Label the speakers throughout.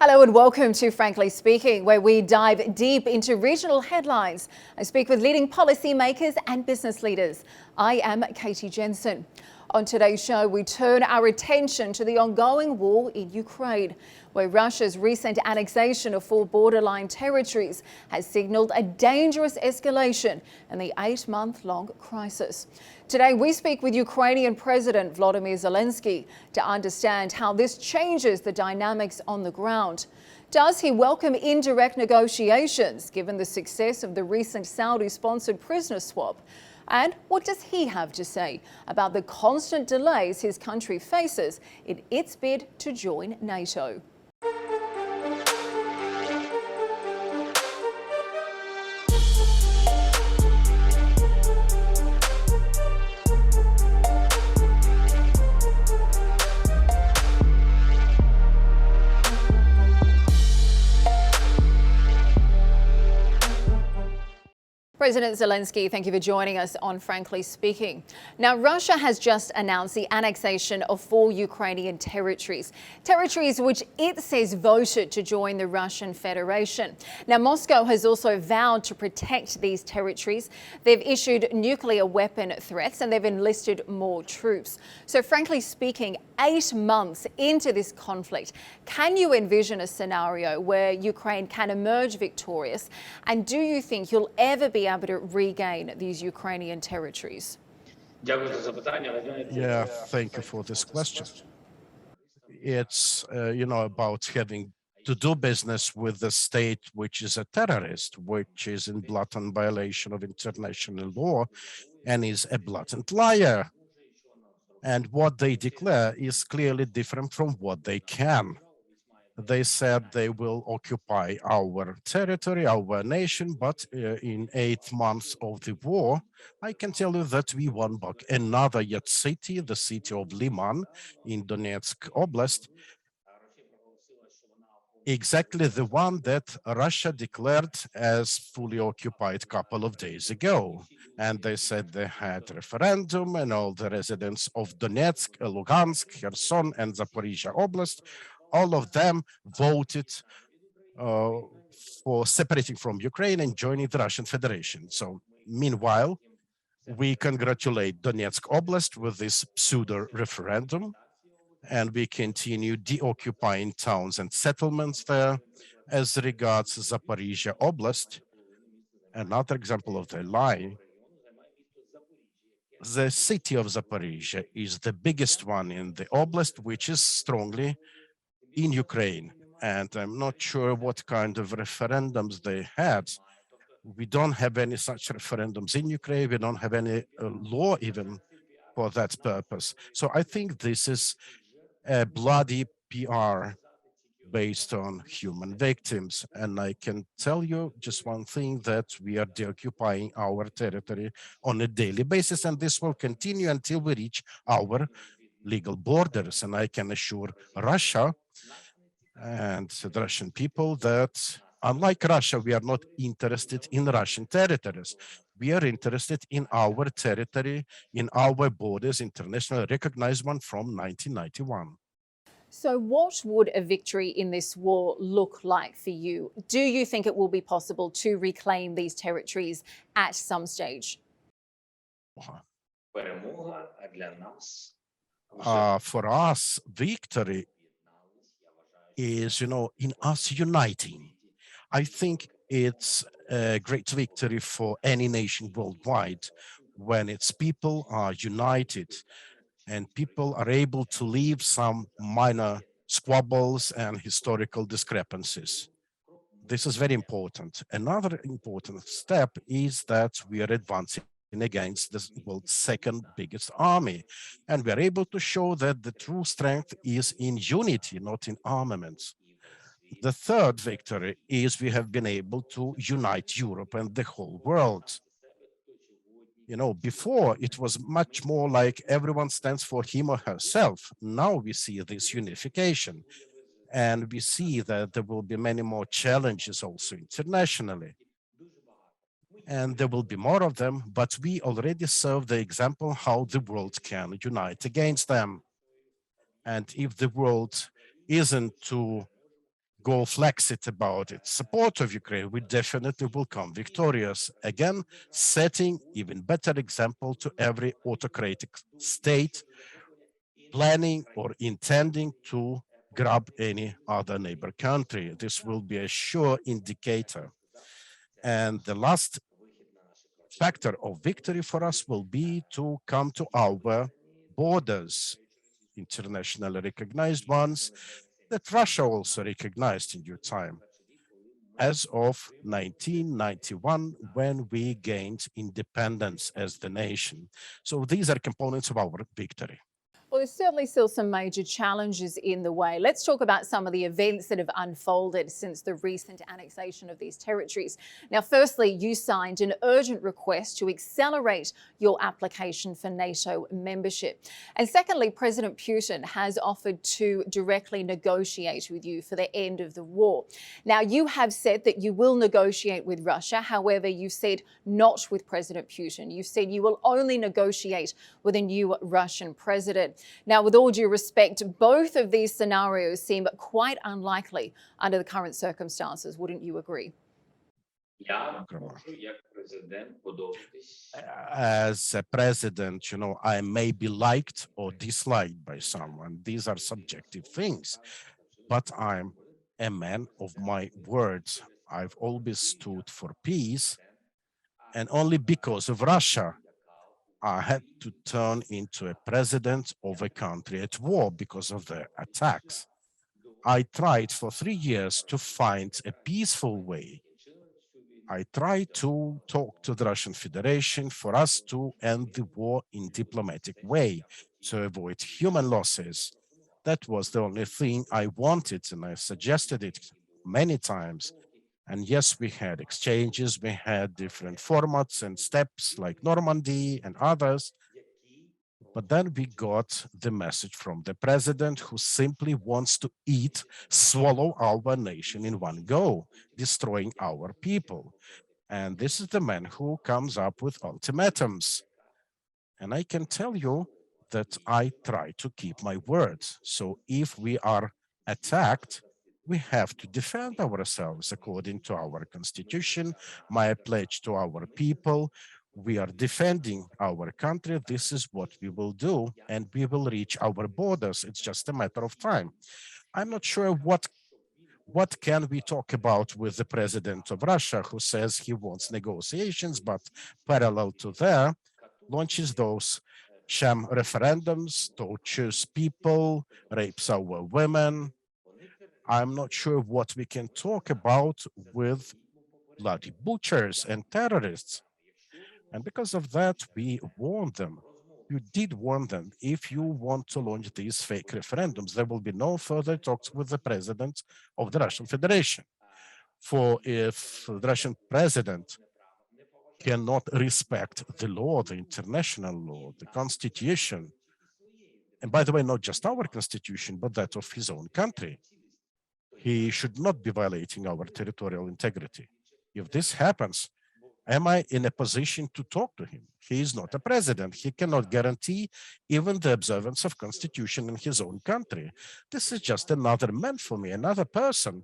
Speaker 1: Hello and welcome to Frankly Speaking, where we dive deep into regional headlines. I speak with leading policymakers and business leaders. I am Katie Jensen. On today's show, we turn our attention to the ongoing war in Ukraine, where Russia's recent annexation of 4 borderline territories has signalled a dangerous escalation in the 8-month-long crisis. Today, we speak with Ukrainian President Volodymyr Zelensky to understand how this changes the dynamics on the ground. Does he welcome indirect negotiations, given the success of the recent Saudi-sponsored prisoner swap? And what does he have to say about the constant delays his country faces in its bid to join NATO? President Zelensky, thank you for joining us on Frankly Speaking. Now, Russia has just announced the annexation of 4 Ukrainian territories which it says voted to join the Russian Federation. Now, Moscow has also vowed to protect these territories. They've issued nuclear weapon threats and they've enlisted more troops. So, frankly speaking, 8 months into this conflict, can you envision a scenario where Ukraine can emerge victorious? And do you think you'll ever be able to regain these Ukrainian territories?
Speaker 2: Yeah, thank you for this question. It's, about having to do business with the state which is a terrorist, which is in blatant violation of international law and is a blatant liar. And what they declare is clearly different from what they can. They said they will occupy our territory, our nation, but in 8 months of the war, I can tell you that we won back another yet city, the city of Liman in Donetsk Oblast, exactly the one that Russia declared as fully occupied a couple of days ago. And they said they had referendum and all the residents of Donetsk, Lugansk, Kherson, and Zaporizhia Oblast, all of them voted for separating from Ukraine and joining the Russian Federation. So meanwhile, we congratulate Donetsk Oblast with this pseudo referendum, and we continue deoccupying towns and settlements there. As regards Zaporizhia Oblast, another example of the lie, the city of Zaporizhia is the biggest one in the oblast, which is strongly in Ukraine. And I'm not sure what kind of referendums they had. We don't have any such referendums in Ukraine. We don't have any law even for that purpose. So I think this is a bloody PR based on human victims. And I can tell you just one thing, that we are deoccupying our territory on a daily basis, and this will continue until we reach our legal borders. And I can assure Russia and the Russian people that, unlike Russia, we are not interested in Russian territories. We are interested in our territory, in our borders, internationally recognized one from 1991.
Speaker 1: So what would a victory in this war look like for you? Do you think it will be possible to reclaim these territories at some stage?
Speaker 2: For us, victory is, in us uniting. I think it's a great victory for any nation worldwide when its people are united and people are able to leave some minor squabbles and historical discrepancies. This is very important. Another important step is that we are advancing against the world's second biggest army. And we are able to show that the true strength is in unity, not in armaments. The third victory is we have been able to unite Europe and the whole world. Before it was much more like everyone stands for him or herself. Now we see this unification, and we see that there will be many more challenges also internationally. And there will be more of them, but we already serve the example how the world can unite against them. And if the world isn't to go flexit about its support of Ukraine, we definitely will come victorious. Again, setting even better example to every autocratic state planning or intending to grab any other neighbor country. This will be a sure indicator. And the last factor of victory for us will be to come to our borders, internationally recognized ones that Russia also recognized in due time, as of 1991, when we gained independence as the nation. So these are components of our victory.
Speaker 1: Well, there's certainly still some major challenges in the way. Let's talk about some of the events that have unfolded since the recent annexation of these territories. Now, firstly, you signed an urgent request to accelerate your application for NATO membership. And secondly, President Putin has offered to directly negotiate with you for the end of the war. Now, you have said that you will negotiate with Russia. However, you said not with President Putin. You said you will only negotiate with a new Russian president. Now, with all due respect, both of these scenarios seem quite unlikely under the current circumstances. Wouldn't you agree?
Speaker 2: As a president, I may be liked or disliked by someone. These are subjective things, but I'm a man of my words. I've always stood for peace, and only because of Russia, I had to turn into a president of a country at war because of the attacks. I tried for 3 years to find a peaceful way. I tried to talk to the Russian Federation for us to end the war in diplomatic way to avoid human losses. That was the only thing I wanted, and I suggested it many times. And yes, we had exchanges, we had different formats and steps like Normandy and others. But then we got the message from the president, who simply wants to swallow our nation in one go, destroying our people. And this is the man who comes up with ultimatums. And I can tell you that I try to keep my words. So if we are attacked, we have to defend ourselves according to our constitution, my pledge to our people. We are defending our country. This is what we will do, and we will reach our borders. It's just a matter of time. I'm not sure what can we talk about with the president of Russia, who says he wants negotiations, but parallel to that, launches those sham referendums, tortures people, rapes our women. I'm not sure what we can talk about with bloody butchers and terrorists. And because of that, we warned them. You did warn them, if you want to launch these fake referendums, there will be no further talks with the president of the Russian Federation. For if the Russian president cannot respect the law, the international law, the constitution, and by the way, not just our constitution, but that of his own country, he should not be violating our territorial integrity. If this happens, am I in a position to talk to him? He is not a president. He cannot guarantee even the observance of constitution in his own country. This is just another man for me, another person,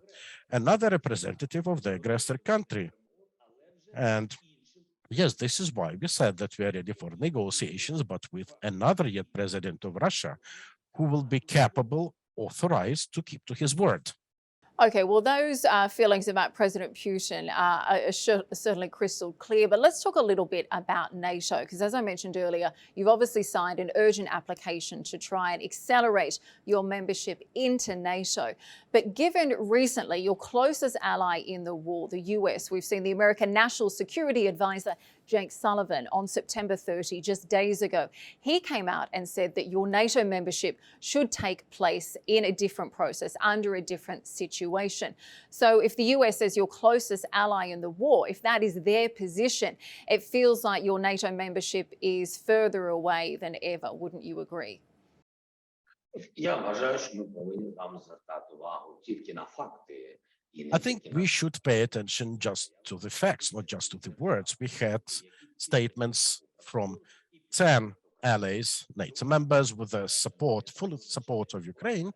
Speaker 2: another representative of the aggressor country. And yes, this is why we said that we are ready for negotiations, but with another yet president of Russia who will be capable, authorized to keep to his word.
Speaker 1: Okay, well, those feelings about President Putin are certainly crystal clear. But let's talk a little bit about NATO, because as I mentioned earlier, you've obviously signed an urgent application to try and accelerate your membership into NATO. But given recently your closest ally in the war, the US, we've seen the American National Security Advisor, Jake Sullivan, on September 30, just days ago. He came out and said that your NATO membership should take place in a different process, under a different situation. So if the US is your closest ally in the war, if that is their position, it feels like your NATO membership is further away than ever. Wouldn't you agree?
Speaker 2: I think we should pay attention just to the facts, not just to the words. We had statements from 10 allies, NATO members, with the full support of Ukraine.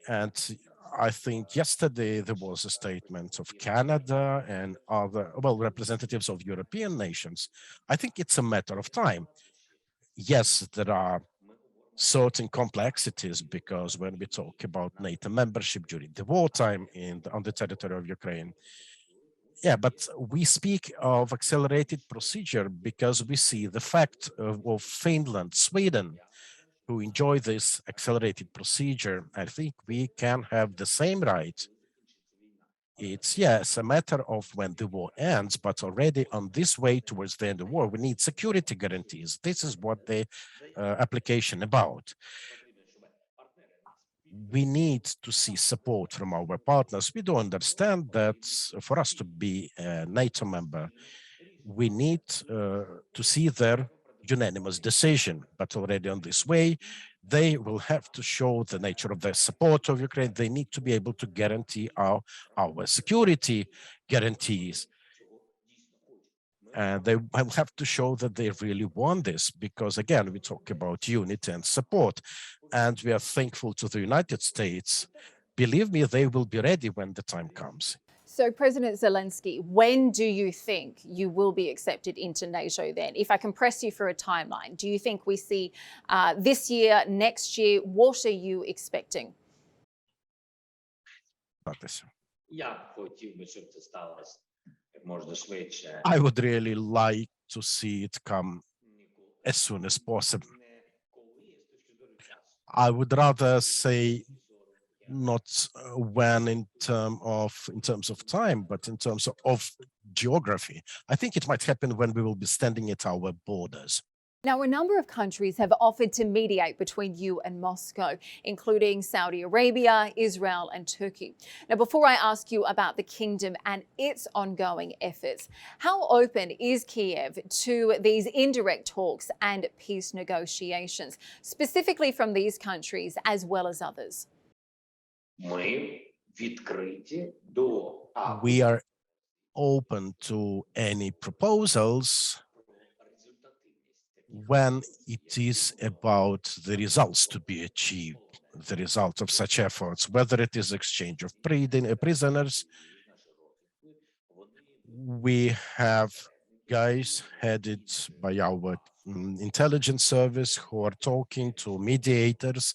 Speaker 2: And I think yesterday there was a statement of Canada and other, well, representatives of European nations. I think it's a matter of time. Yes, there are certain complexities because when we talk about NATO membership during the wartime on the territory of Ukraine, yeah, but we speak of accelerated procedure because we see the fact of Finland, Sweden, who enjoy this accelerated procedure. I think we can have the same right. It's, yes, a matter of when the war ends, but already on this way towards the end of the war, we need security guarantees. This is what the application about. We need to see support from our partners. We do understand that for us to be a NATO member, we need to see their unanimous decision, but already on this way, they will have to show the nature of their support of Ukraine. They need to be able to guarantee our security guarantees. And they will have to show that they really want this, because again, we talk about unity and support, and we are thankful to the United States. Believe me, they will be ready when the time comes.
Speaker 1: So, President Zelensky, when do you think you will be accepted into NATO then? If I can press you for a timeline, do you think we see this year, next year? What are you expecting?
Speaker 2: I would really like to see it come as soon as possible. I would rather say not when in terms of time, but in terms of geography. I think it might happen when we will be standing at our borders.
Speaker 1: Now, a number of countries have offered to mediate between you and Moscow, including Saudi Arabia, Israel, and Turkey. Now, before I ask you about the kingdom and its ongoing efforts, how open is Kiev to these indirect talks and peace negotiations, specifically from these countries as well as others?
Speaker 2: We are open to any proposals when it is about the results to be achieved, the result of such efforts, whether it is exchange of prisoners. We have guys headed by our intelligence service who are talking to mediators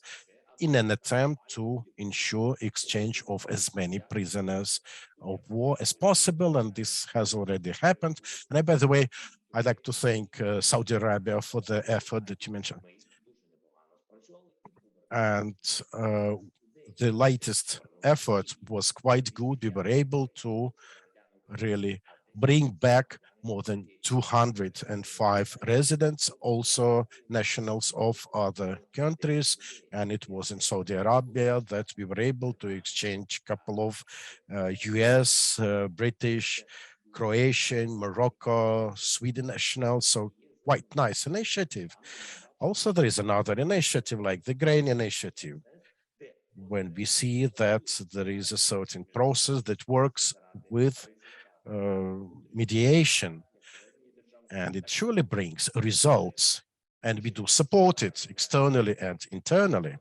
Speaker 2: in an attempt to ensure exchange of as many prisoners of war as possible, and this has already happened. And by the way, I'd like to thank Saudi Arabia for the effort that you mentioned. And the latest effort was quite good. We were able to really bring back more than 205 residents, also nationals of other countries. And it was in Saudi Arabia that we were able to exchange a couple of US, British, Croatian, Morocco, Sweden nationals. So quite nice initiative. Also, there is another initiative like the grain initiative, when we see that there is a certain process that works with mediation, and it surely brings results, and we do support it externally and internally.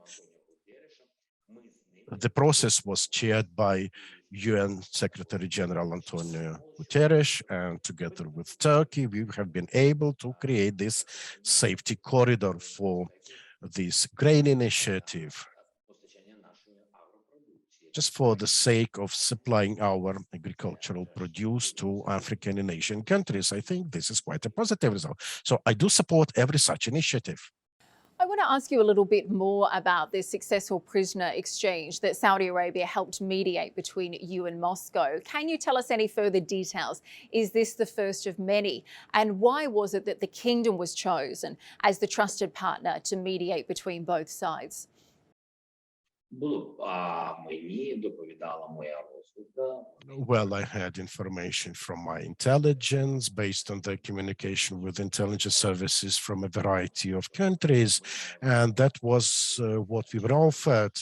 Speaker 2: The process was chaired by UN Secretary General Antonio Guterres, and together with Turkey, we have been able to create this safety corridor for this grain initiative, just for the sake of supplying our agricultural produce to African and Asian countries. I think this is quite a positive result. So I do support every such initiative.
Speaker 1: I want to ask you a little bit more about this successful prisoner exchange that Saudi Arabia helped mediate between you and Moscow. Can you tell us any further details? Is this the first of many? And why was it that the kingdom was chosen as the trusted partner to mediate between both sides?
Speaker 2: Well, I had information from my intelligence based on the communication with intelligence services from a variety of countries, and that was what we were offered.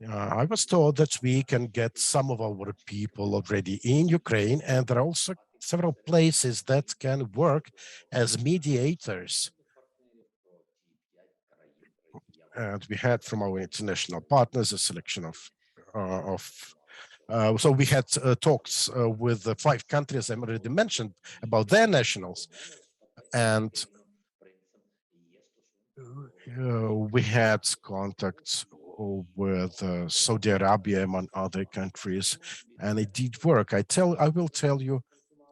Speaker 2: I was told that we can get some of our people already in Ukraine, and there are also several places that can work as mediators. And we had from our international partners a selection of so we had talks with the 5 countries I already mentioned about their nationals, and we had contacts with Saudi Arabia, among other countries, and it did work. I will tell you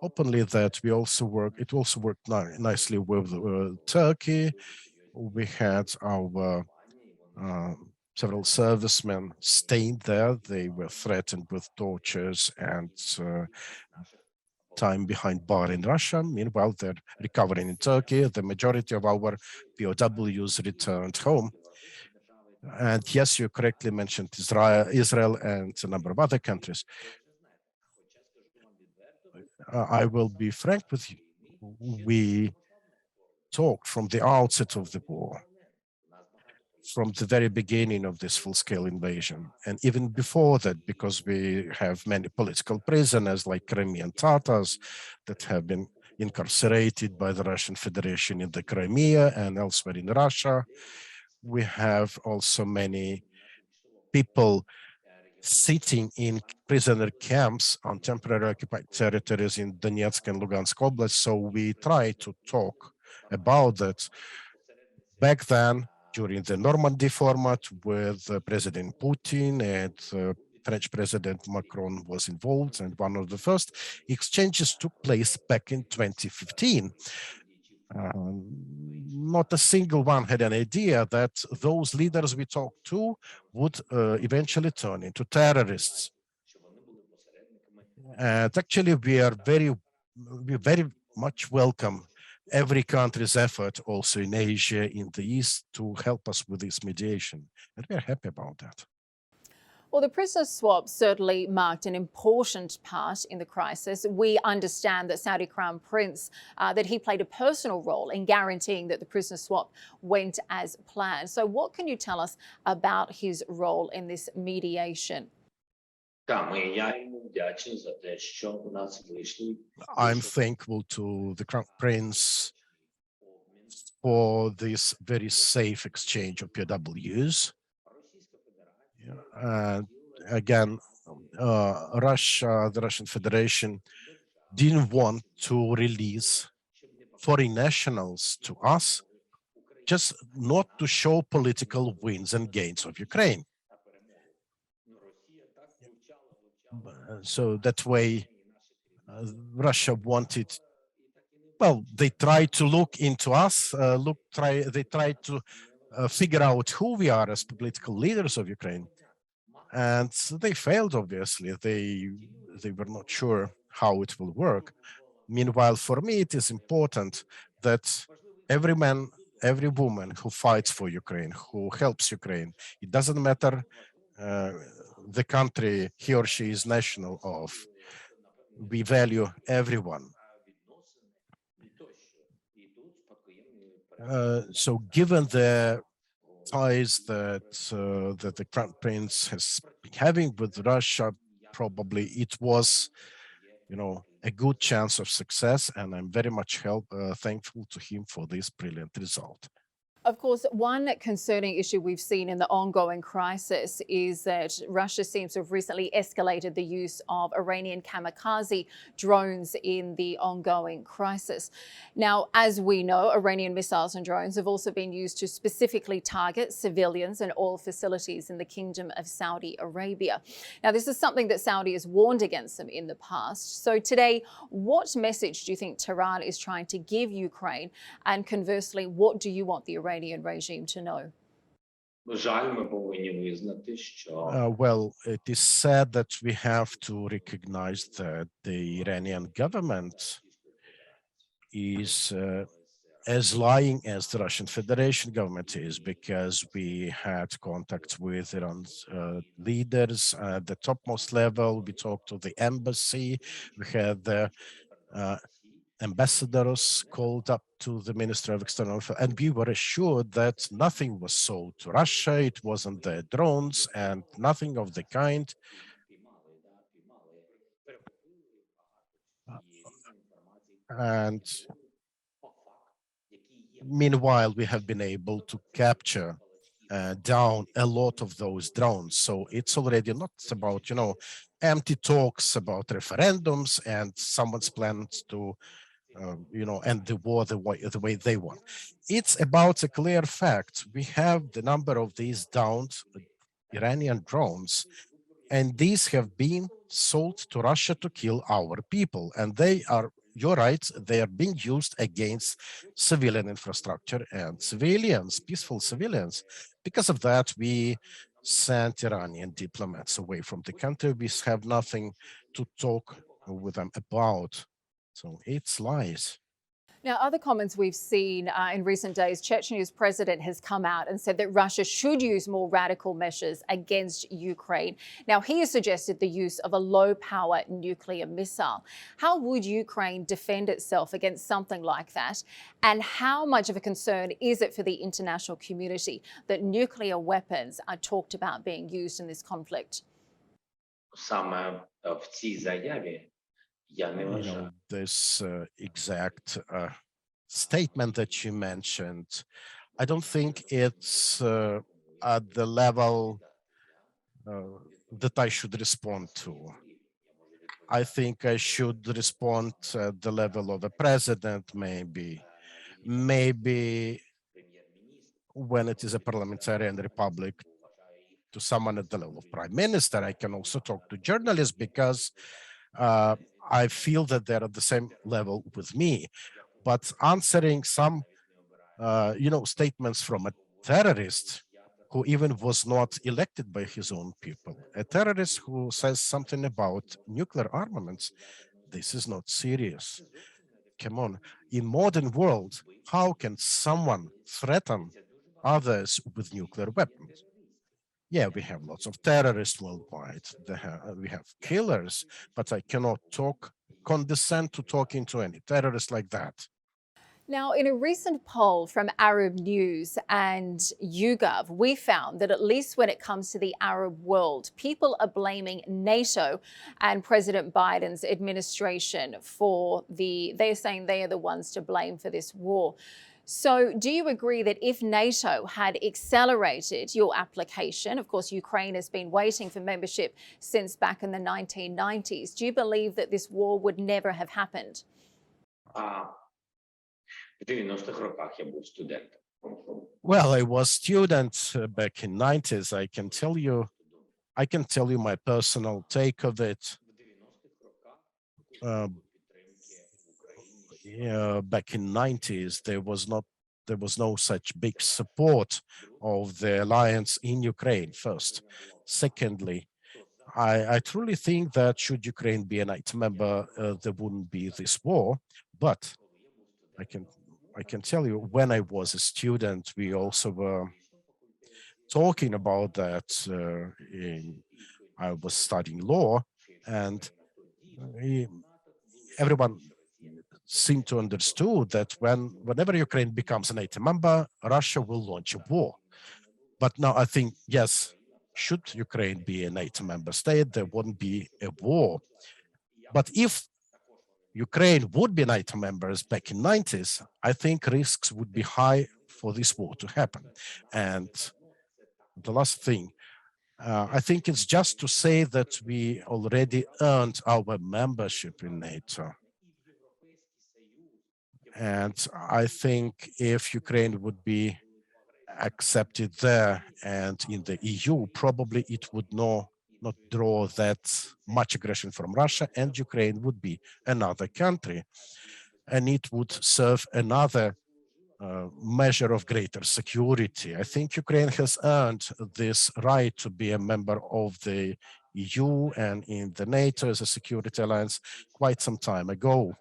Speaker 2: openly that it also worked nicely with Turkey. We had our several servicemen staying there. They were threatened with tortures and time behind bar in Russia. Meanwhile, they're recovering in Turkey. The majority of our POWs returned home. And yes, you correctly mentioned Israel and a number of other countries. I will be frank with you. We talked from the outset of the war, from the very beginning of this full-scale invasion, and even before that, because we have many political prisoners like Crimean Tatars that have been incarcerated by the Russian Federation in the Crimea and elsewhere in Russia. We have also many people sitting in prisoner camps on temporarily occupied territories in Donetsk and Lugansk Oblast. So we try to talk about that back then during the Normandy format with President Putin, and French President Macron was involved, and one of the first exchanges took place back in 2015. Not a single one had an idea that those leaders we talked to would eventually turn into terrorists. And actually, we very much welcome every country's effort, also in Asia, in the East, to help us with this mediation. And we're happy about that.
Speaker 1: Well, the prisoner swap certainly marked an important part in the crisis. We understand that Saudi Crown Prince, that he played a personal role in guaranteeing that the prisoner swap went as planned. So what can you tell us about his role in this mediation?
Speaker 2: I'm thankful to the Crown Prince for this very safe exchange of POWs. Again, Russia, the Russian Federation, didn't want to release foreign nationals to us, just not to show political wins and gains of Ukraine. So that way, Russia wanted, well, they tried to look into us, they tried to figure out who we are as political leaders of Ukraine. And they failed, obviously. They were not sure how it will work. Meanwhile, for me, it is important that every man, every woman who fights for Ukraine, who helps Ukraine, it doesn't matter the country he or she is national of, we value everyone. So given the ties that that the Crown Prince has been having with Russia, probably it was, a good chance of success, and I'm very much thankful to him for this brilliant result.
Speaker 1: Of course, one concerning issue we've seen in the ongoing crisis is that Russia seems to have recently escalated the use of Iranian kamikaze drones in the ongoing crisis. Now, as we know, Iranian missiles and drones have also been used to specifically target civilians and oil facilities in the Kingdom of Saudi Arabia. Now, this is something that Saudi has warned against them in the past. So today, what message do you think Tehran is trying to give Ukraine? And conversely, what do you want the Iranian regime to know?
Speaker 2: Well, it is sad that we have to recognize that the Iranian government is as lying as the Russian Federation government is, because we had contacts with Iran's leaders at the topmost level. We talked to the embassy. We had the ambassadors called up to the Ministry of External Affairs, and we were assured that nothing was sold to Russia, it wasn't their drones, and nothing of the kind. And meanwhile, we have been able to capture down a lot of those drones. So it's already not about, empty talks about referendums and someone's plans to, end the war the way they want. It's about a clear fact. We have the number of these downed Iranian drones, and these have been sold to Russia to kill our people. And they are, you're right, they are being used against civilian infrastructure and civilians, peaceful civilians. Because of that, we sent Iranian diplomats away from the country. We have nothing to talk with them about. So it's lies.
Speaker 1: Now, other comments we've seen in recent days, Chechnya's president has come out and said that Russia should use more radical measures against Ukraine. Now, he has suggested the use of a low-power nuclear missile. How would Ukraine defend itself against something like that? And how much of a concern is it for the international community that nuclear weapons are talked about being used in this conflict?
Speaker 3: Саме в цій заяві я не вважаю.
Speaker 2: This exact statement that you mentioned, I don't think it's at the level that I should respond to. I think I should respond at the level of the president, maybe when it is a parliamentarian republic, to someone at the level of prime minister. I can also talk to journalists because I feel that they're at the same level with me. But answering some, statements from a terrorist who even was not elected by his own people, a terrorist who says something about nuclear armaments, this is not serious. Come on, in modern world, how can someone threaten others with nuclear weapons? Yeah, we have lots of terrorists worldwide. We have killers, but I cannot condescend to talking to any terrorist like that.
Speaker 1: Now, in a recent poll from Arab News and YouGov, we found that at least when it comes to the Arab world, people are blaming NATO and President Biden's administration they're saying they are the ones to blame for this war. So do you agree that if NATO had accelerated your application, of course, Ukraine has been waiting for membership since back in the 1990s, do you believe that this war would never have happened?
Speaker 3: В 90-х роках я був студентом.
Speaker 2: Well, I was student back in 90s. I can tell you my personal take of it. Back in 90s, there was no such big support of the alliance in Ukraine. First, secondly, I truly think that should Ukraine be a NATO member, there wouldn't be this war. But I can tell you, when I was a student, we also were talking about that. I was studying law, and everyone seemed to understood that whenever Ukraine becomes a NATO member, Russia will launch a war. But now I think, yes, should Ukraine be a NATO member state, there wouldn't be a war. But if Ukraine would be NATO members back in 90s, I think risks would be high for this war to happen. And the last thing, I think it's just to say that we already earned our membership in NATO. And I think if Ukraine would be accepted there and in the EU, probably it would not draw that much aggression from Russia, and Ukraine would be another country. And it would serve another measure of greater security. I think Ukraine has earned this right to be a member of the EU and in the NATO as a security alliance quite some time ago.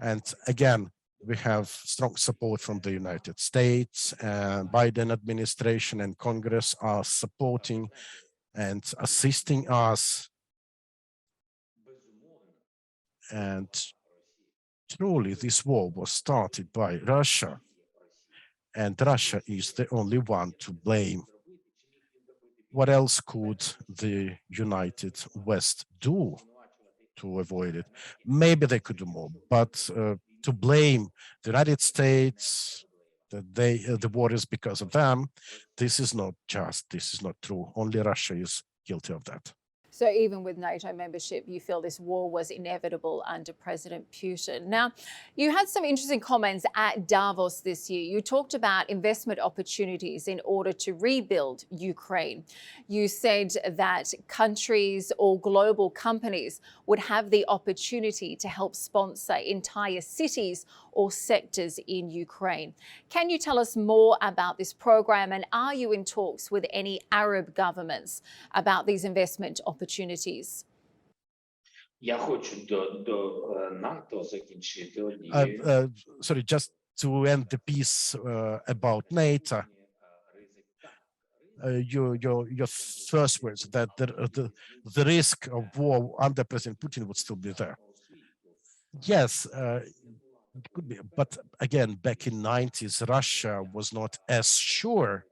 Speaker 2: And again, we have strong support from the United States, and Biden administration and Congress are supporting and assisting us. And truly, this war was started by Russia, and Russia is the only one to blame. What else could the United West do to avoid it? Maybe they could do more, but to blame the United States, that the war is because of them. This is not just, this is not true. Only Russia is guilty of that.
Speaker 1: So even with NATO membership, you feel this war was inevitable under President Putin. Now, you had some interesting comments at Davos this year. You talked about investment opportunities in order to rebuild Ukraine. You said that countries or global companies would have the opportunity to help sponsor entire cities or sectors in Ukraine. Can you tell us more about this program, and are you in talks with any Arab governments about these investment opportunities?
Speaker 3: Я хочу до НАТО закінчити однією.
Speaker 2: Sorry, just to end the piece about NATO. Your first words that the risk of war under President Putin would still be there. Yes, it could be, but again, back in '90s, Russia was not as sure,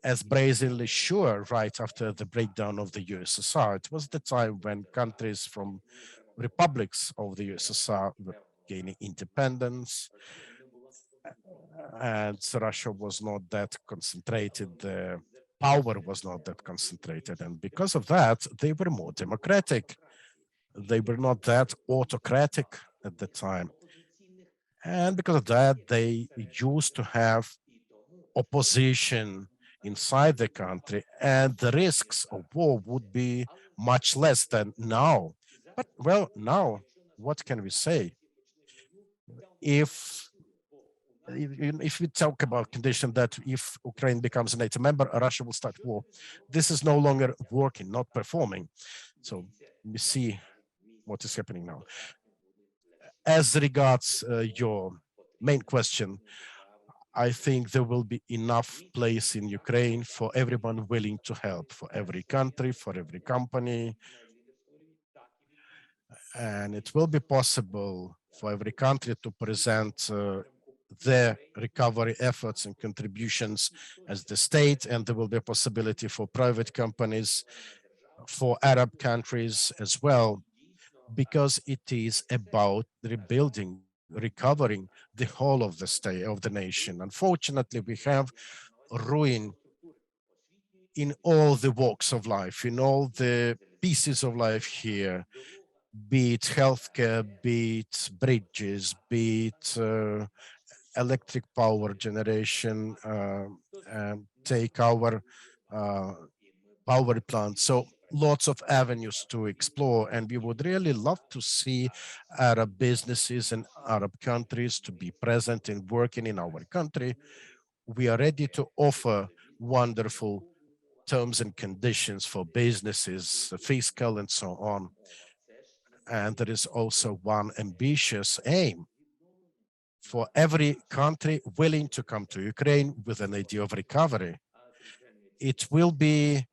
Speaker 2: as brazenly sure right after the breakdown of the USSR. It was the time when countries from republics of the USSR were gaining independence, and Russia was not that concentrated. The power was not that concentrated, and because of that, they were more democratic. They were not that autocratic at the time. And because of that, they used to have opposition inside the country, and the risks of war would be much less than now. But well, now, what can we say? If we talk about condition that if Ukraine becomes a NATO member, Russia will start war, this is no longer working, not performing. So we see what is happening now. As regards your main question, I think there will be enough place in Ukraine for everyone willing to help, for every country, for every company. And it will be possible for every country to present their recovery efforts and contributions as the state, and there will be a possibility for private companies, for Arab countries as well, because it is about rebuilding, recovering the whole of the state, of the nation. Unfortunately, we have ruin in all the walks of life, in all the pieces of life here, be it healthcare, be it bridges, be it electric power generation, take our power plants. So lots of avenues to explore, and we would really love to see Arab businesses and Arab countries to be present and working in our country. We are ready to offer wonderful terms and conditions for businesses, fiscal and so on. And there is also one ambitious aim for every country willing to come to Ukraine with an idea of recovery. It will be,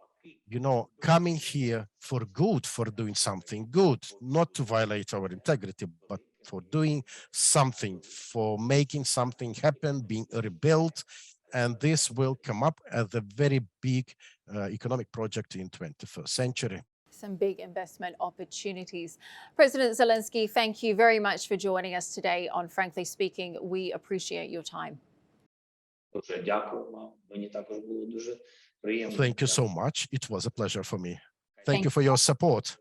Speaker 2: coming here for good, for doing something good, not to violate our integrity, but for doing something, for making something happen, being rebuilt. And this will come up as a very big economic project in 21st century.
Speaker 1: Some big investment opportunities. President Zelensky, thank you very much for joining us today on Frankly Speaking. We appreciate your time.
Speaker 3: Дуже дякую вам. Мені також було дуже приємно.
Speaker 2: Thank you so much. It was a pleasure for me. Thank you for your support.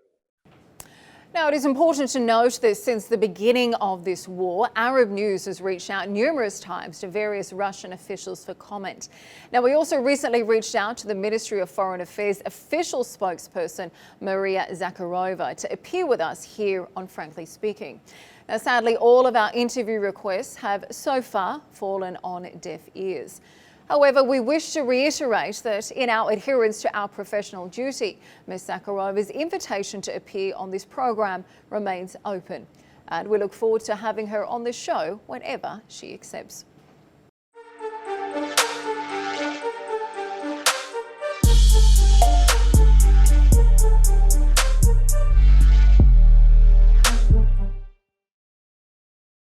Speaker 1: Now, it is important to note that since the beginning of this war, Arab News has reached out numerous times to various Russian officials for comment. Now, we also recently reached out to the Ministry of Foreign Affairs official spokesperson, Maria Zakharova, to appear with us here on Frankly Speaking. Now, sadly, all of our interview requests have so far fallen on deaf ears. However, we wish to reiterate that in our adherence to our professional duty, Ms. Zakharova's invitation to appear on this program remains open. And we look forward to having her on the show whenever she accepts.